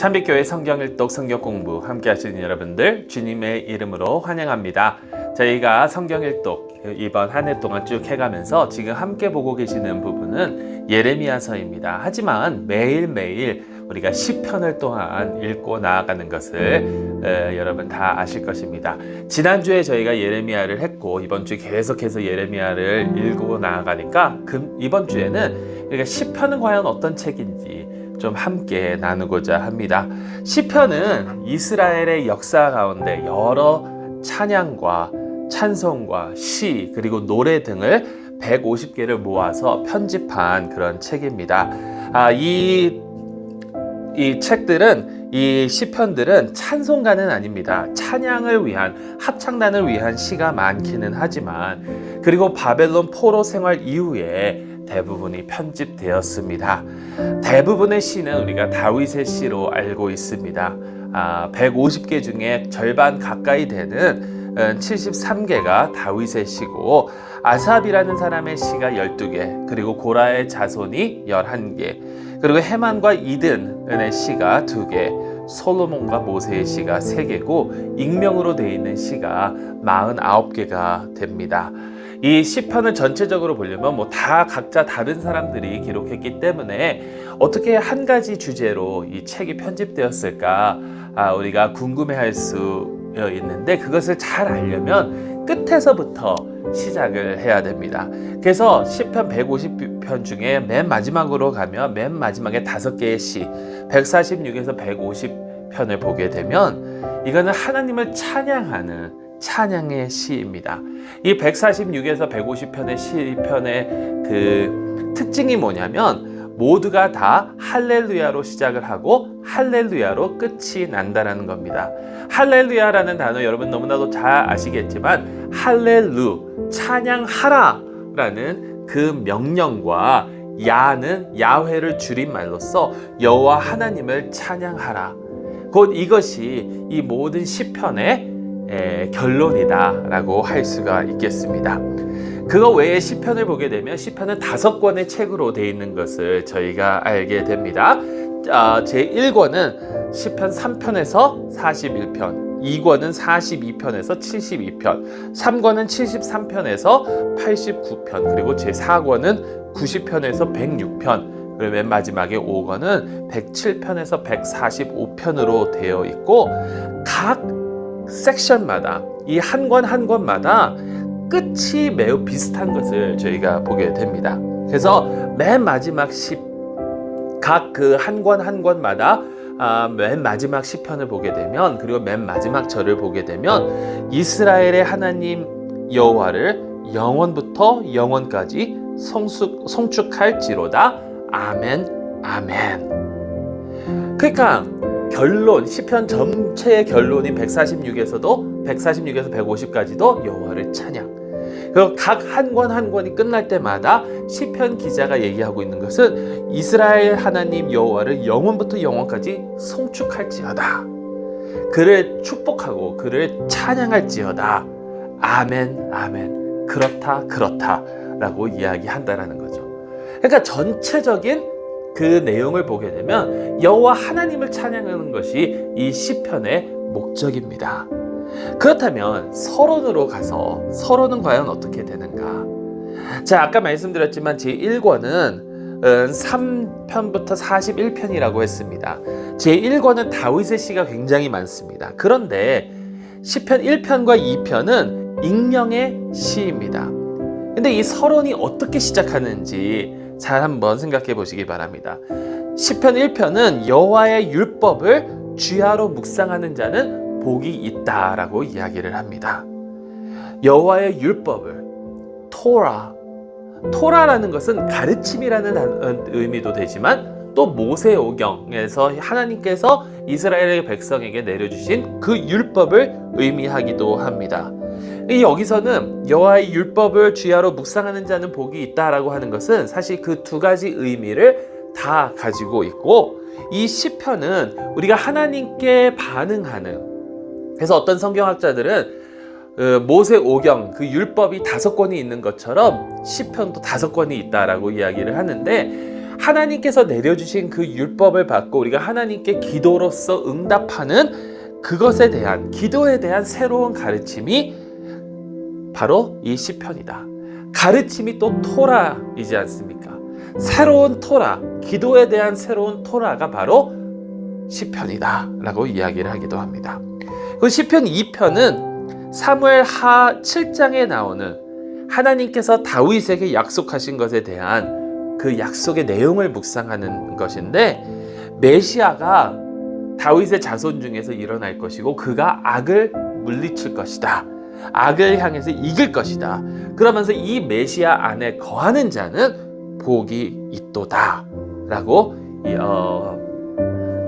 참빛교회 성경일독 성경공부 함께 하시는 여러분들 주님의 이름으로 환영합니다. 저희가 성경일독 이번 한 해 동안 쭉 해가면서 지금 함께 보고 계시는 부분은 예레미야서입니다. 하지만 매일매일 우리가 시편을 또한 읽고 나아가는 것을 여러분 다 아실 것입니다. 지난주에 저희가 예레미야를 했고 이번 주 계속해서 예레미야를 읽고 나아가니까 이번 주에는 우리가 시편은 과연 어떤 책인지 좀 함께 나누고자 합니다. 시편은 이스라엘의 역사 가운데 여러 찬양과 찬송과 시 그리고 노래 등을 150개를 모아서 편집한 그런 책입니다. 이 책들은 이 시편들은 찬송가는 아닙니다. 찬양을 위한 합창단을 위한 시가 많기는 하지만 그리고 바벨론 포로 생활 이후에 대부분이 편집되었습니다. 대부분의 시는 우리가 다윗의 시로 알고 있습니다. 150개 중에 절반 가까이 되는 73개가 다윗의 시고 아삽이라는 사람의 시가 12개 그리고 고라의 자손이 11개 그리고 헤만과 이든의 시가 2개 솔로몬과 모세의 시가 3개고 익명으로 되어 있는 시가 49개가 됩니다. 이 시편을 전체적으로 보려면 다 각자 다른 사람들이 기록했기 때문에 어떻게 한 가지 주제로 이 책이 편집되었을까 우리가 궁금해할 수 있는데 그것을 잘 알려면 끝에서부터 시작을 해야 됩니다. 그래서 시편 150편 중에 맨 마지막으로 가면 맨 마지막에 5개의 시 146에서 150편을 보게 되면 이거는 하나님을 찬양하는 찬양의 시입니다. 이 146에서 150편의 시편의 그 특징이 뭐냐면 모두가 다 할렐루야로 시작을 하고 할렐루야로 끝이 난다라는 겁니다. 할렐루야라는 단어 여러분 너무나도 잘 아시겠지만 할렐루 찬양하라 라는 그 명령과 야는 야훼를 줄임말로써 여호와 하나님을 찬양하라 곧 이것이 이 모든 시편의 결론이다 라고 할 수가 있겠습니다. 그거 외에 시편을 보게 되면 시편은 5권의 책으로 되어 있는 것을 저희가 알게 됩니다. 제1권은 시편 3편에서 41편 2권은 42편에서 72편 3권은 73편에서 89편 그리고 제4권은 90편에서 106편 그리고 맨 마지막에 5권은 107편에서 145편으로 되어 있고 각 섹션마다 이 한 권 한 권마다 끝이 매우 비슷한 것을 저희가 보게 됩니다. 그래서 맨 마지막 각 그 한 권 한 권마다 맨 마지막 시편을 보게 되면 그리고 맨 마지막 절을 보게 되면 이스라엘의 하나님 여호와를 영원부터 영원까지 송축할지로다 아멘 아멘. 그러니까 결론, 시편 전체의 결론인 146에서 150까지도 여호와를 찬양. 그리고 각 한 권 한 권이 끝날 때마다 시편 기자가 얘기하고 있는 것은 이스라엘 하나님 여호와를 영원부터 영원까지 송축할지어다. 그를 축복하고 그를 찬양할지어다. 아멘, 아멘. 그렇다, 그렇다. 라고 이야기한다라는 거죠. 그러니까 전체적인 그 내용을 보게 되면 여호와 하나님을 찬양하는 것이 이 시편의 목적입니다. 그렇다면 서론으로 가서 서론은 과연 어떻게 되는가? 자, 아까 말씀드렸지만 제1권은 3편부터 41편이라고 했습니다. 제1권은 다윗의 시가 굉장히 많습니다. 그런데 시편 1편과 2편은 익명의 시입니다. 근데 이 서론이 어떻게 시작하는지 잘 한번 생각해 보시기 바랍니다. 시편 1편은 여호와의 율법을 주야로 묵상하는 자는 복이 있다라고 이야기를 합니다. 여호와의 율법을 토라라는 것은 가르침이라는 의미도 되지만 또 모세오경에서 하나님께서 이스라엘의 백성에게 내려주신 그 율법을 의미하기도 합니다. 여기서는 여호와의 율법을 주야로 묵상하는 자는 복이 있다라고 하는 것은 사실 그 두 가지 의미를 다 가지고 있고 이 시편은 우리가 하나님께 반응하는 그래서 어떤 성경학자들은 모세오경 그 율법이 5권이 있는 것처럼 시편도 5권이 있다라고 이야기를 하는데 하나님께서 내려주신 그 율법을 받고 우리가 하나님께 기도로서 응답하는 그것에 대한, 기도에 대한 새로운 가르침이 바로 이 시편이다. 가르침이 또 토라이지 않습니까? 새로운 토라, 기도에 대한 새로운 토라가 바로 시편이다 라고 이야기를 하기도 합니다. 그 시편 2편은 사무엘 하 7장에 나오는 하나님께서 다윗에게 약속하신 것에 대한 그 약속의 내용을 묵상하는 것인데, 메시아가 다윗의 자손 중에서 일어날 것이고 그가 악을 물리칠 것이다, 악을 향해서 이길 것이다, 그러면서 이 메시아 안에 거하는 자는 복이 있도다 라고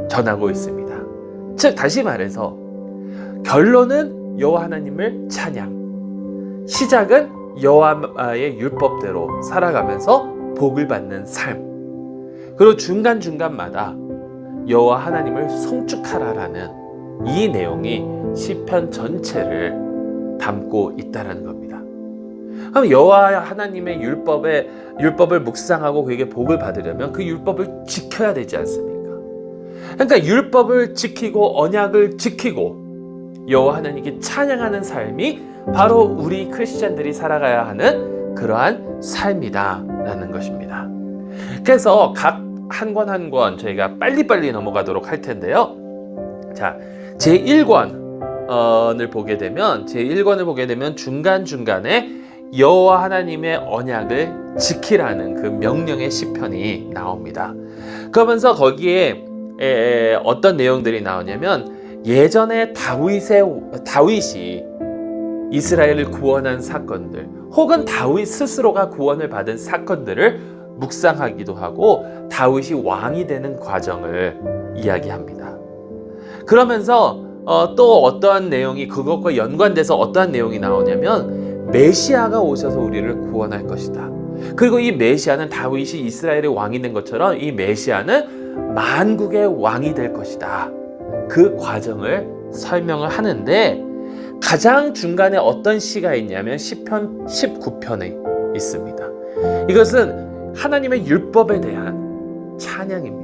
전하고 있습니다. 즉 다시 말해서 결론은 여호와 하나님을 찬양, 시작은 여호와의 율법대로 살아가면서 복을 받는 삶, 그리고 중간중간마다 여호와 하나님을 송축하라라는 이 내용이 시편 전체를 담고 있다는 겁니다. 그럼 여호와 하나님의 율법을 묵상하고 그에게 복을 받으려면 그 율법을 지켜야 되지 않습니까? 그러니까 율법을 지키고 언약을 지키고 여호와 하나님께 찬양하는 삶이 바로 우리 크리스찬들이 살아가야 하는 그러한 삶이다라는 것입니다. 그래서 각 한 권 한 권 저희가 빨리빨리 넘어가도록 할 텐데요. 자, 제1권을 보게 되면 중간중간에 여호와 하나님의 언약을 지키라는 그 명령의 시편이 나옵니다. 그러면서 거기에 어떤 내용들이 나오냐면, 예전에 다윗이 이스라엘을 구원한 사건들, 혹은 다윗 스스로가 구원을 받은 사건들을 묵상하기도 하고 다윗이 왕이 되는 과정을 이야기합니다. 그러면서 또 어떠한 내용이, 그것과 연관돼서 어떠한 내용이 나오냐면, 메시아가 오셔서 우리를 구원할 것이다. 그리고 이 메시아는 다윗이 이스라엘의 왕이 된 것처럼 이 메시아는 만국의 왕이 될 것이다. 그 과정을 설명을 하는데, 가장 중간에 어떤 시가 있냐면 시편 19편에 있습니다. 이것은 하나님의 율법에 대한 찬양입니다.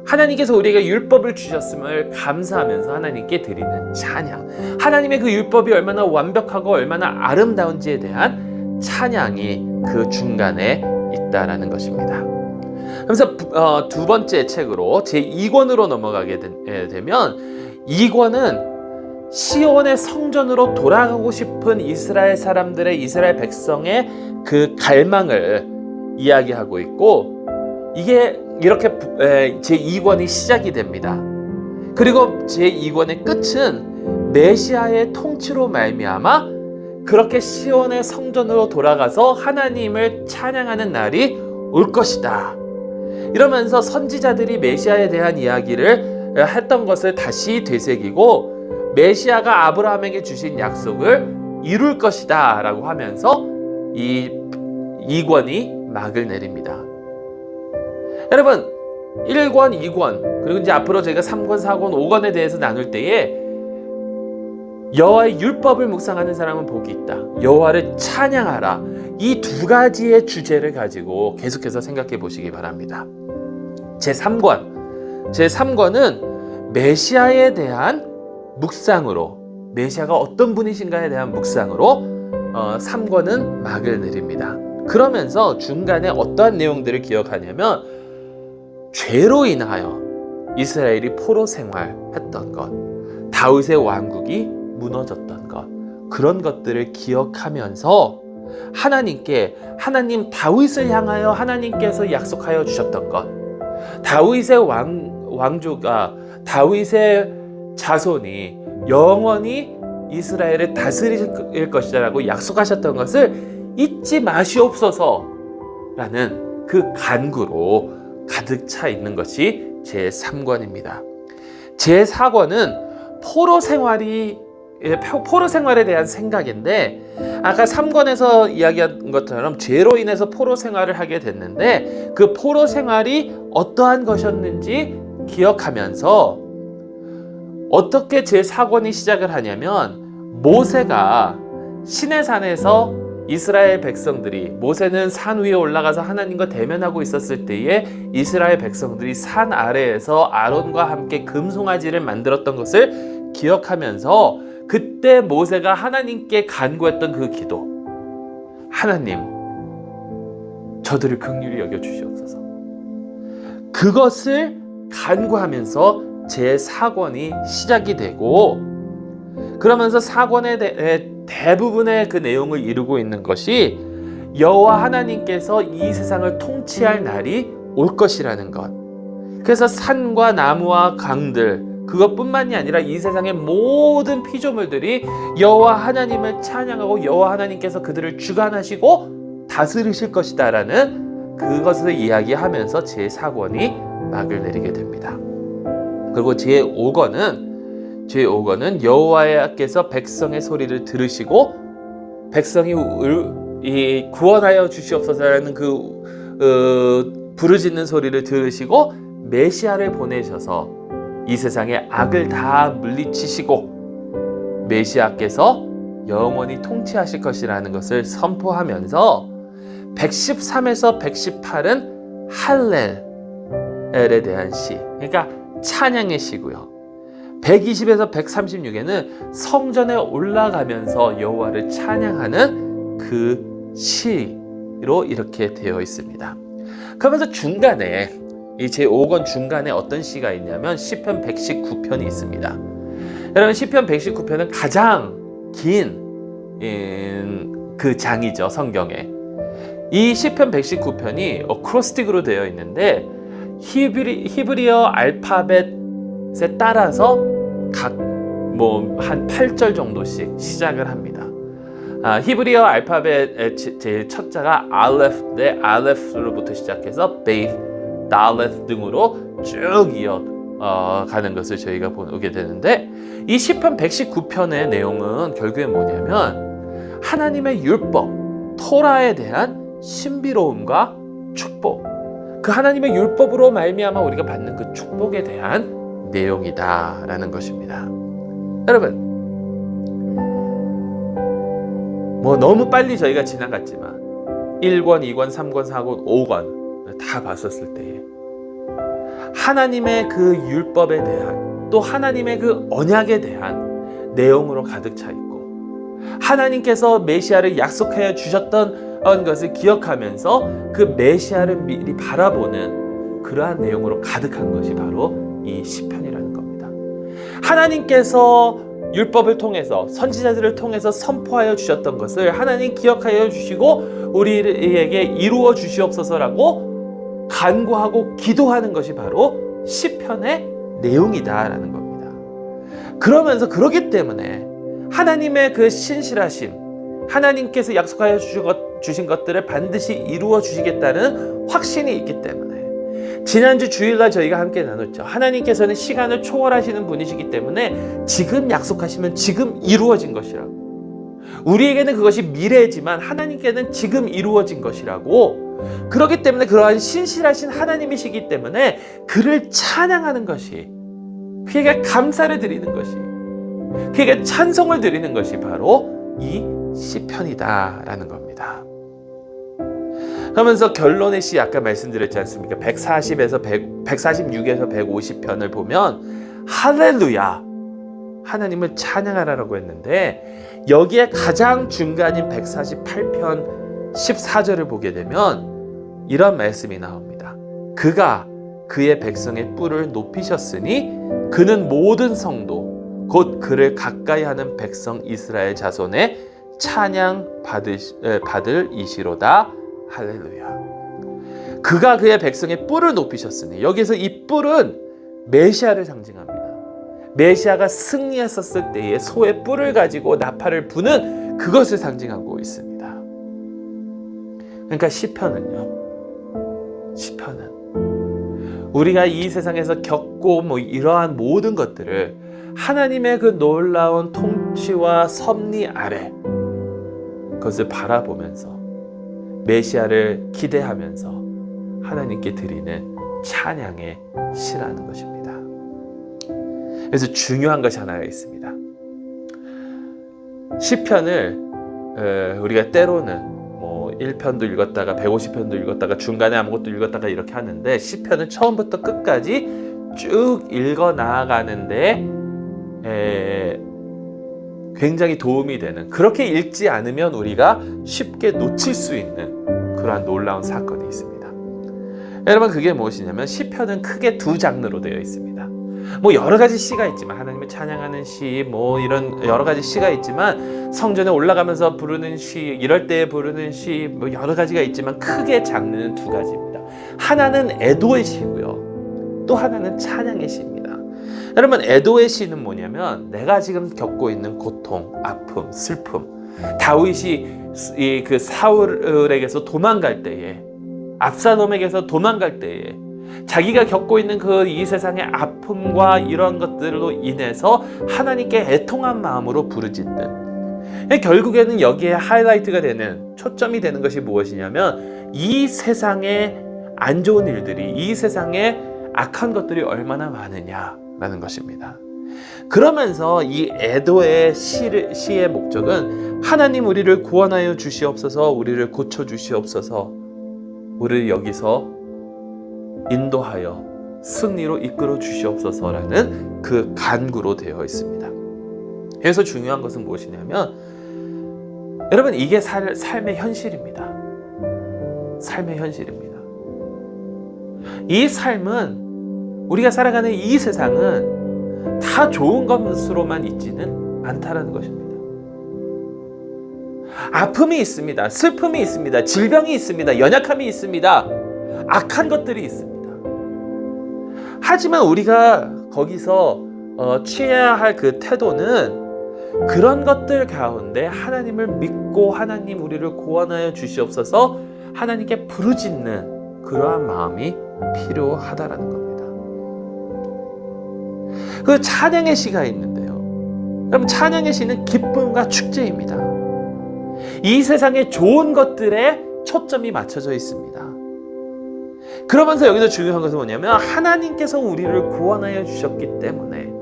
하나님께서 우리에게 율법을 주셨음을 감사하면서 하나님께 드리는 찬양, 하나님의 그 율법이 얼마나 완벽하고 얼마나 아름다운지에 대한 찬양이 그 중간에 있다라는 것입니다. 그래서 두 번째 책으로 제2권으로 넘어가게 되면, 2권은 시온의 성전으로 돌아가고 싶은 이스라엘 사람들의, 이스라엘 백성의 그 갈망을 이야기하고 있고, 이게 이렇게 제2권이 시작이 됩니다. 그리고 제2권의 끝은 메시아의 통치로 말미암아 그렇게 시온의 성전으로 돌아가서 하나님을 찬양하는 날이 올 것이다, 이러면서 선지자들이 메시아에 대한 이야기를 했던 것을 다시 되새기고 메시아가 아브라함에게 주신 약속을 이룰 것이다 라고 하면서 이 2권이 막을 내립니다. 여러분, 1권, 2권, 그리고 이제 앞으로 저희가 3권, 4권, 5권에 대해서 나눌 때에 여호와의 율법을 묵상하는 사람은 복이 있다, 여호와를 찬양하라, 이 두 가지의 주제를 가지고 계속해서 생각해 보시기 바랍니다. 제3권은 메시아에 대한 묵상으로, 메시아가 어떤 분이신가에 대한 묵상으로 3권은 막을 내립니다. 그러면서 중간에 어떠한 내용들을 기억하냐면, 죄로 인하여 이스라엘이 포로 생활했던 것, 다윗의 왕국이 무너졌던 것, 그런 것들을 기억하면서 하나님 다윗을 향하여 하나님께서 약속하여 주셨던 것, 다윗의 왕조가, 다윗의 자손이 영원히 이스라엘을 다스릴 것이다 라고 약속하셨던 것을 잊지 마시옵소서라는 그 간구로 가득 차 있는 것이 제3권입니다. 제4권은 포로 생활에 대한 생각인데, 아까 3권에서 이야기한 것처럼 죄로 인해서 포로 생활을 하게 됐는데, 그 포로 생활이 어떠한 것이었는지 기억하면서 어떻게 제4권이 시작을 하냐면, 모세가 시내산에서 이스라엘 백성들이 모세는 산 위에 올라가서 하나님과 대면하고 있었을 때에 이스라엘 백성들이 산 아래에서 아론과 함께 금송아지를 만들었던 것을 기억하면서 그때 모세가 하나님께 간구했던 그 기도, 하나님 저들을 긍휼히 여겨 주시옵소서. 그것을 간구하면서 제4권이 시작이 되고, 그러면서 4권의 대부분의 그 내용을 이루고 있는 것이 여호와 하나님께서 이 세상을 통치할 날이 올 것이라는 것. 그래서 산과 나무와 강들, 그것뿐만이 아니라 이 세상의 모든 피조물들이 여호와 하나님을 찬양하고 여호와 하나님께서 그들을 주관하시고 다스리실 것이다 라는 그것을 이야기하면서 제4권이 막을 내리게 됩니다. 그리고 제5권은 여호와께서 백성의 소리를 들으시고 백성이 구원하여 주시옵소서라는 그 부르짖는 소리를 들으시고 메시아를 보내셔서 이 세상의 악을 다 물리치시고 메시아께서 영원히 통치하실 것이라는 것을 선포하면서 113에서 118은 할렐에 대한 시, 그러니까 찬양의 시고요. 120에서 136에는 성전에 올라가면서 여호와를 찬양하는 그 시로 이렇게 되어 있습니다. 그러면서 중간에 이 제5권 중간에 어떤 시가 있냐면 시편 119편이 있습니다. 여러분, 시편 119편은 가장 긴 그 장이죠, 성경에. 이 시편 119편이 어크로스틱으로 되어 있는데 히브리어 알파벳에 따라서 각 한 8절 정도씩 시작을 합니다. 히브리어 알파벳의 제일 첫 자가 알레프인데 알레프로부터 시작해서 베이트, 달레프 등으로 쭉 이어 가는 것을 저희가 보게 되는데, 이 시편 119편의 내용은 결국에 뭐냐면 하나님의 율법, 토라에 대한 신비로움과 축복, 그 하나님의 율법으로 말미암아 우리가 받는 그 축복에 대한 내용이다라는 것입니다. 여러분, 너무 빨리 저희가 지나갔지만 1권, 2권, 3권, 4권, 5권 다 봤었을 때 하나님의 그 율법에 대한, 또 하나님의 그 언약에 대한 내용으로 가득 차 있고, 하나님께서 메시아를 약속하여 주셨던 것을 기억하면서 그 메시아를 미리 바라보는 그러한 내용으로 가득한 것이 바로 이 시편이라는 겁니다. 하나님께서 율법을 통해서 선지자들을 통해서 선포하여 주셨던 것을 하나님 기억하여 주시고 우리에게 이루어 주시옵소서라고 간구하고 기도하는 것이 바로 시편의 내용이다라는 겁니다. 그러면서 그렇기 때문에 하나님의 그 신실하심, 하나님께서 약속하여 주신 것들을 반드시 이루어 주시겠다는 확신이 있기 때문에, 지난주 주일날 저희가 함께 나눴죠. 하나님께서는 시간을 초월하시는 분이시기 때문에 지금 약속하시면 지금 이루어진 것이라고, 우리에게는 그것이 미래지만 하나님께는 지금 이루어진 것이라고, 그렇기 때문에 그러한 신실하신 하나님이시기 때문에 그를 찬양하는 것이, 그에게 감사를 드리는 것이, 그에게 찬송을 드리는 것이 바로 이 시편이다라는 겁니다. 그러면서 결론의 시, 아까 말씀드렸지 않습니까? 146에서 150편을 보면 할렐루야, 하나님을 찬양하라고 했는데, 여기에 가장 중간인 148편 14절을 보게 되면 이런 말씀이 나옵니다. 그가 그의 백성의 뿔을 높이셨으니 그는 모든 성도 곧 그를 가까이 하는 백성 이스라엘 자손의 찬양 받을 이시로다. 할렐루야. 그가 그의 백성의 뿔을 높이셨으니, 여기서 이 뿔은 메시아를 상징합니다. 메시아가 승리했었을 때에 소의 뿔을 가지고 나팔을 부는 그것을 상징하고 있습니다. 그러니까 시편은 우리가 이 세상에서 겪고 이러한 모든 것들을 하나님의 그 놀라운 통치와 섭리 아래 그것을 바라보면서 메시아를 기대하면서 하나님께 드리는 찬양의 시라는 것입니다. 그래서 중요한 것이 하나가 있습니다. 시편을 우리가 때로는 뭐 1편도 읽었다가 150편도 읽었다가 중간에 아무것도 읽었다가 이렇게 하는데 시편은 처음부터 끝까지 쭉 읽어 나아가는데 굉장히 도움이 되는, 그렇게 읽지 않으면 우리가 쉽게 놓칠 수 있는 그러한 놀라운 사건이 있습니다. 여러분, 그게 무엇이냐면 시편은 크게 두 장르로 되어 있습니다. 뭐 여러 가지 시가 있지만, 하나님을 찬양하는 시, 뭐 이런 여러 가지 시가 있지만, 성전에 올라가면서 부르는 시, 이럴 때 부르는 시, 뭐 여러 가지가 있지만 크게 장르는 두 가지입니다. 하나는 애도의 시고요, 또 하나는 찬양의 시입니다. 여러분, 애도의 시는 뭐냐면 내가 지금 겪고 있는 고통, 아픔, 슬픔, 다윗이 그 사울에게서 도망갈 때에, 압살롬에게서 도망갈 때에 자기가 겪고 있는 그 이 세상의 아픔과 이런 것들로 인해서 하나님께 애통한 마음으로 부르짖는, 결국에는 여기에 하이라이트가 되는, 초점이 되는 것이 무엇이냐면 이 세상에 안 좋은 일들이, 이 세상에 악한 것들이 얼마나 많으냐라는 것입니다. 그러면서 이 애도의 시의 목적은 하나님 우리를 구원하여 주시옵소서, 우리를 고쳐 주시옵소서, 우리를 여기서 인도하여 승리로 이끌어 주시옵소서라는 그 간구로 되어 있습니다. 그래서 중요한 것은 무엇이냐면, 여러분, 이게 삶의 현실입니다. 삶의 현실입니다. 이 삶은, 우리가 살아가는 이 세상은 다 좋은 것으로만 있지는 않다라는 것입니다. 아픔이 있습니다. 슬픔이 있습니다. 질병이 있습니다. 연약함이 있습니다. 악한 것들이 있습니다. 하지만 우리가 거기서 취해야 할 그 태도는 그런 것들 가운데 하나님을 믿고 하나님 우리를 구원하여 주시옵소서 하나님께 부르짖는 그러한 마음이 필요하다라는 겁니다. 그 찬양의 시가 있는데요, 여러분, 찬양의 시는 기쁨과 축제입니다. 이 세상의 좋은 것들에 초점이 맞춰져 있습니다. 그러면서 여기서 중요한 것은 뭐냐면, 하나님께서 우리를 구원하여 주셨기 때문에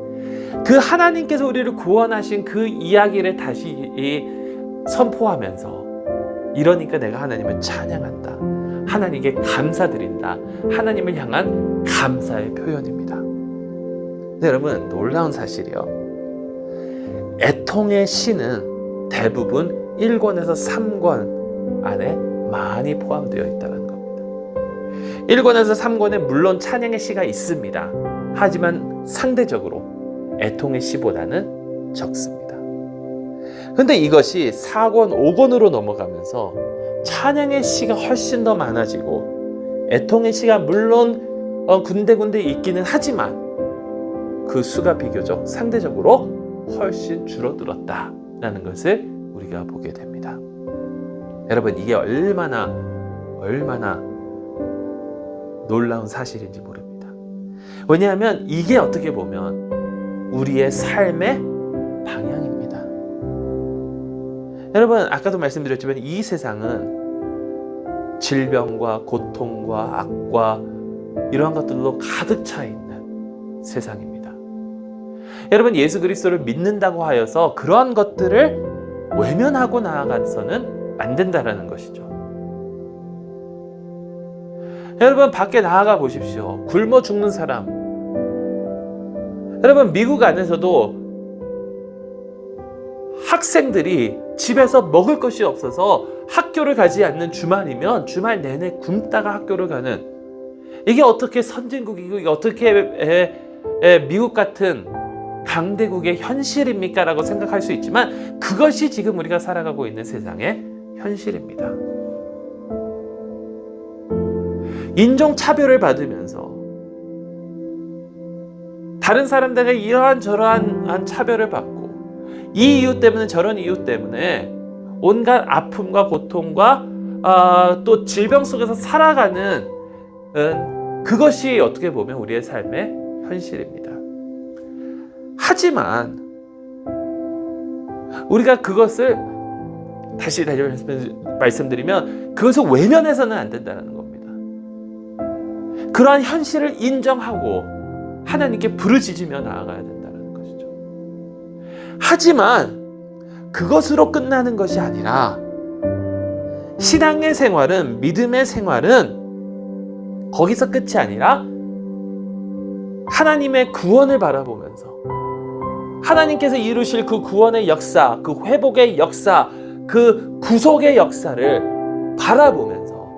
그 하나님께서 우리를 구원하신 그 이야기를 다시 선포하면서, 이러니까 내가 하나님을 찬양한다, 하나님께 감사드린다, 하나님을 향한 감사의 표현입니다. 근데 여러분, 놀라운 사실이요, 애통의 시는 대부분 1권에서 3권 안에 많이 포함되어 있다는 겁니다. 1권에서 3권에 물론 찬양의 시가 있습니다. 하지만 상대적으로 애통의 시보다는 적습니다. 그런데 이것이 4권, 5권으로 넘어가면서 찬양의 시가 훨씬 더 많아지고, 애통의 시가 물론 군데군데 있기는 하지만 그 수가 비교적 상대적으로 훨씬 줄어들었다라는 것을 우리가 보게 됩니다. 여러분, 이게 얼마나 놀라운 사실인지 모릅니다. 왜냐하면 이게 어떻게 보면 우리의 삶의 방향입니다. 여러분, 아까도 말씀드렸지만 이 세상은 질병과 고통과 악과 이러한 것들로 가득 차 있는 세상입니다. 여러분, 예수 그리스도를 믿는다고 하여서 그러한 것들을 외면하고 나아가서는 안 된다라는 것이죠. 여러분, 밖에 나아가 보십시오. 굶어 죽는 사람. 여러분, 미국 안에서도 학생들이 집에서 먹을 것이 없어서 학교를 가지 않는 주말이면 주말 내내 굶다가 학교를 가는, 이게 어떻게 선진국이고 이게 어떻게 미국 같은 강대국의 현실입니까? 라고 생각할 수 있지만 그것이 지금 우리가 살아가고 있는 세상의 현실입니다. 인종차별을 받으면서 다른 사람들에게 이러한 저러한 차별을 받고, 이 이유 때문에 저런 이유 때문에 온갖 아픔과 고통과 또 질병 속에서 살아가는 그것이 어떻게 보면 우리의 삶의 현실입니다. 하지만 우리가 그것을 다시 말씀드리면 그것을 외면해서는 안 된다는 겁니다. 그러한 현실을 인정하고 하나님께 부르짖으며 나아가야 된다는 것이죠. 하지만 그것으로 끝나는 것이 아니라 신앙의 생활은, 믿음의 생활은 거기서 끝이 아니라 하나님의 구원을 바라보면서 하나님께서 이루실 그 구원의 역사, 그 회복의 역사, 그 구속의 역사를 바라보면서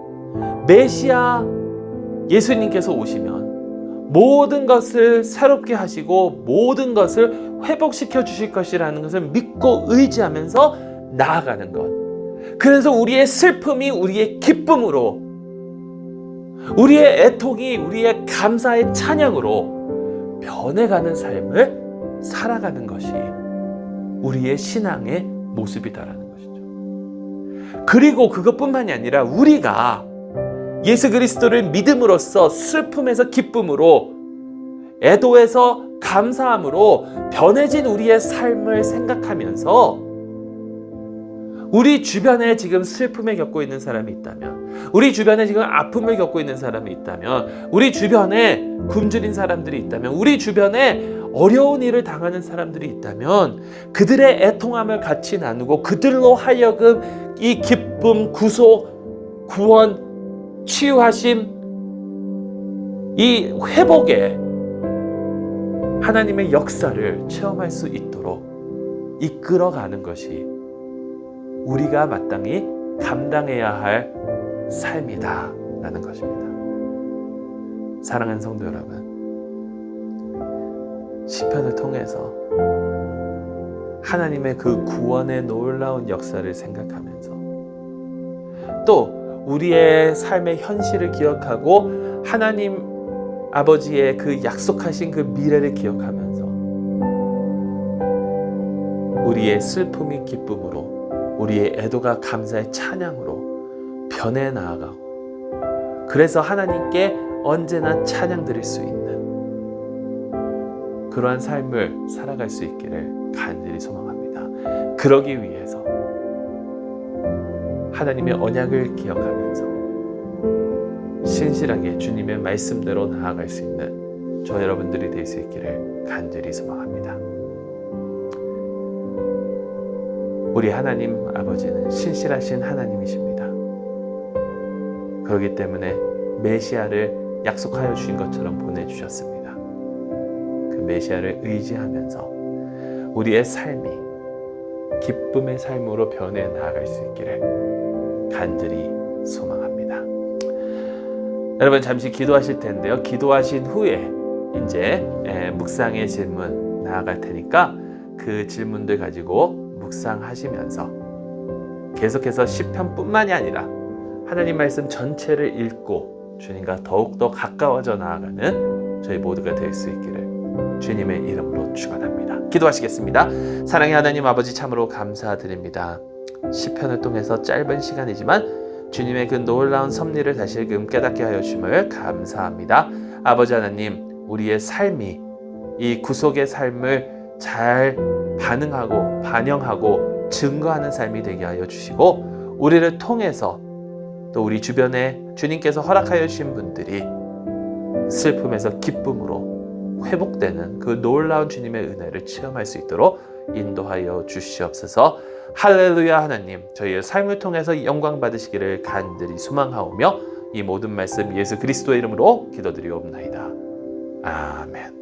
메시아 예수님께서 오시면 모든 것을 새롭게 하시고 모든 것을 회복시켜 주실 것이라는 것을 믿고 의지하면서 나아가는 것. 그래서 우리의 슬픔이 우리의 기쁨으로, 우리의 애통이 우리의 감사의 찬양으로 변해가는 삶을 살아가는 것이 우리의 신앙의 모습이다라는 것이죠. 그리고 그것뿐만이 아니라 우리가 예수 그리스도를 믿음으로써 슬픔에서 기쁨으로, 애도에서 감사함으로 변해진 우리의 삶을 생각하면서 우리 주변에 지금 슬픔을 겪고 있는 사람이 있다면, 우리 주변에 지금 아픔을 겪고 있는 사람이 있다면, 우리 주변에 굶주린 사람들이 있다면, 우리 주변에 어려운 일을 당하는 사람들이 있다면 그들의 애통함을 같이 나누고 그들로 하여금 이 기쁨, 구속, 구원, 치유하심, 이 회복의 하나님의 역사를 체험할 수 있도록 이끌어가는 것이 우리가 마땅히 감당해야 할 삶이다 라는 것입니다. 사랑하는 성도 여러분, 시편을 통해서 하나님의 그 구원의 놀라운 역사를 생각하면서 또 우리의 삶의 현실을 기억하고 하나님 아버지의 그 약속하신 그 미래를 기억하면서 우리의 슬픔이 기쁨으로, 우리의 애도가 감사의 찬양으로 변해 나아가고, 그래서 하나님께 언제나 찬양 드릴 수 있는 그러한 삶을 살아갈 수 있기를 간절히 소망합니다. 그러기 위해서 하나님의 언약을 기억하면서 신실하게 주님의 말씀대로 나아갈 수 있는 저 여러분들이 될 수 있기를 간절히 소망합니다. 우리 하나님 아버지는 신실하신 하나님이십니다. 그렇기 때문에 메시아를 약속하여 주신 것처럼 보내주셨습니다. 그 메시아를 의지하면서 우리의 삶이 기쁨의 삶으로 변해 나아갈 수 있기를 간절히 소망합니다. 여러분 잠시 기도하실 텐데요. 기도하신 후에 이제 묵상의 질문 나아갈 테니까 그 질문들 가지고 묵상하시면서 계속해서 시편뿐만이 아니라 하나님 말씀 전체를 읽고 주님과 더욱더 가까워져 나아가는 저희 모두가 될 수 있기를 주님의 이름으로 축원합니다. 기도하시겠습니다. 사랑의 하나님 아버지, 참으로 감사드립니다. 시편을 통해서 짧은 시간이지만 주님의 그 놀라운 섭리를 다시금 깨닫게 하여 주심을 감사합니다. 아버지 하나님, 우리의 삶이 이 구속의 삶을 잘 반영하고 증거하는 삶이 되게 하여 주시고, 우리를 통해서 또 우리 주변에 주님께서 허락하여 주신 분들이 슬픔에서 기쁨으로 회복되는 그 놀라운 주님의 은혜를 체험할 수 있도록 인도하여 주시옵소서. 할렐루야. 하나님, 저희의 삶을 통해서 영광 받으시기를 간절히 소망하오며 이 모든 말씀 예수 그리스도의 이름으로 기도드리옵나이다. 아멘.